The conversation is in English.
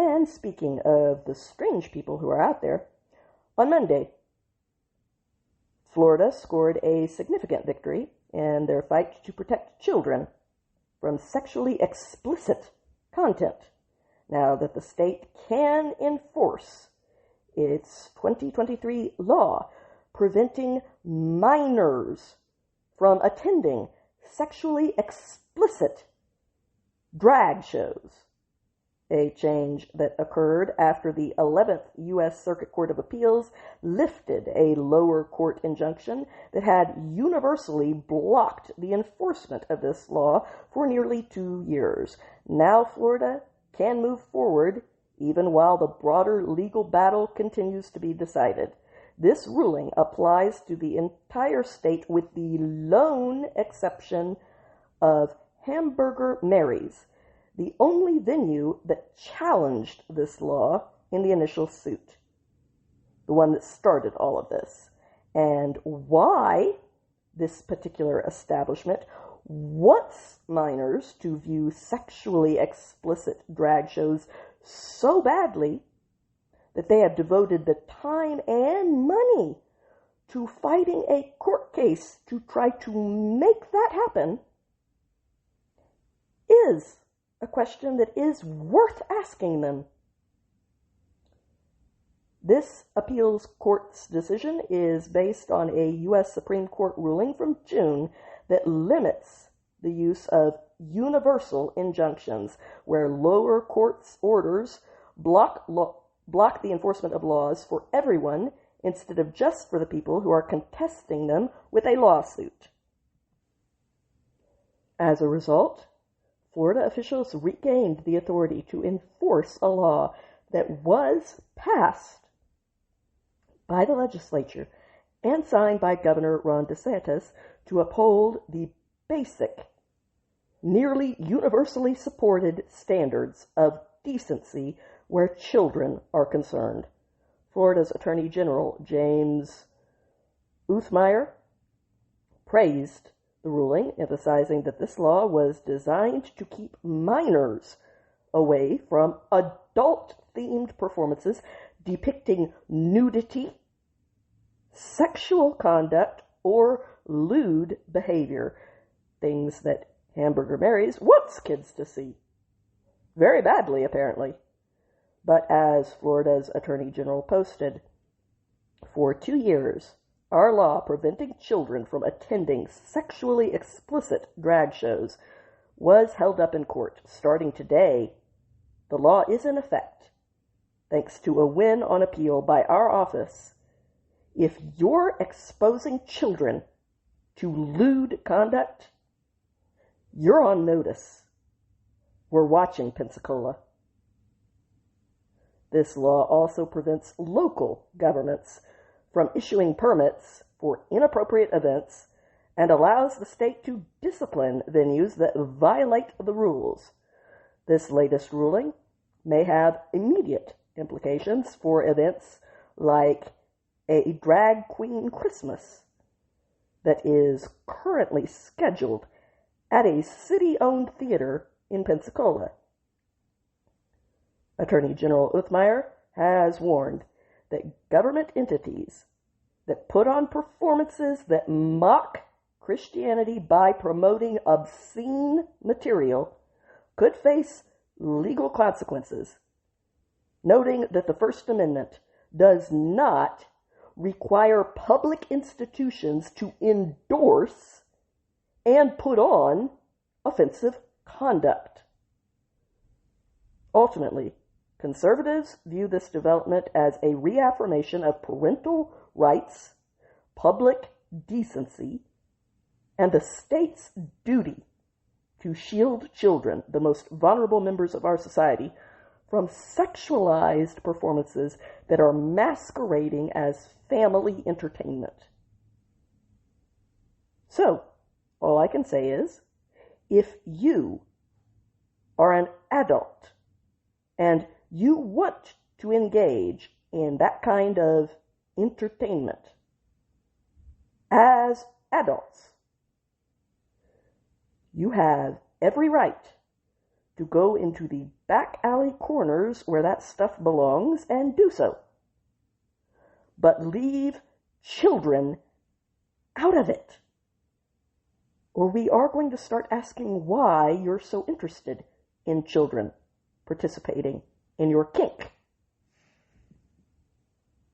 And speaking of the strange people who are out there, on Monday, Florida scored a significant victory in their fight to protect children from sexually explicit content, now that the state can enforce its 2023 law preventing minors from attending sexually explicit drag shows, a change that occurred after the 11th U.S. Circuit Court of Appeals lifted a lower court injunction that had universally blocked the enforcement of this law for nearly 2 years. Now Florida can move forward even while the broader legal battle continues to be decided. This ruling applies to the entire state with the lone exception of Hamburger Mary's, the only venue that challenged this law in the initial suit, the one that started all of this. And why this particular establishment wants minors to view sexually explicit drag shows so badly that they have devoted the time and money to fighting a court case to try to make that happen is a question that is worth asking them. This appeals court's decision is based on a U.S. Supreme Court ruling from June that limits the use of universal injunctions, where lower courts' orders block the enforcement of laws for everyone instead of just for the people who are contesting them with a lawsuit. As a result, Florida officials regained the authority to enforce a law that was passed by the legislature and signed by Governor Ron DeSantis to uphold the basic, nearly universally supported standards of decency where children are concerned. Florida's Attorney General James Uthmeier praised the ruling, emphasizing that this law was designed to keep minors away from adult-themed performances depicting nudity, sexual conduct, or lewd behavior, things that Hamburger Mary's wants kids to see. Very badly, apparently. But as Florida's Attorney General posted, for 2 years, our law preventing children from attending sexually explicit drag shows was held up in court. Starting today, the law is in effect, thanks to a win on appeal by our office. If you're exposing children to lewd conduct, you're on notice. We're watching, Pensacola. This law also prevents local governments from issuing permits for inappropriate events and allows the state to discipline venues that violate the rules. This latest ruling may have immediate implications for events like a drag queen Christmas that is currently scheduled at a city-owned theater in Pensacola. Attorney General Uthmeier has warned that government entities that put on performances that mock Christianity by promoting obscene material could face legal consequences, noting that the First Amendment does not require public institutions to endorse and put on offensive conduct. Ultimately, conservatives view this development as a reaffirmation of parental rights, public decency, and the state's duty to shield children, the most vulnerable members of our society, from sexualized performances that are masquerading as family entertainment. So, all I can say is, if you are an adult and you want to engage in that kind of entertainment as adults, you have every right to go into the back alley corners where that stuff belongs and do so. But leave children out of it. Or we are going to start asking why you're so interested in children participating in your kink.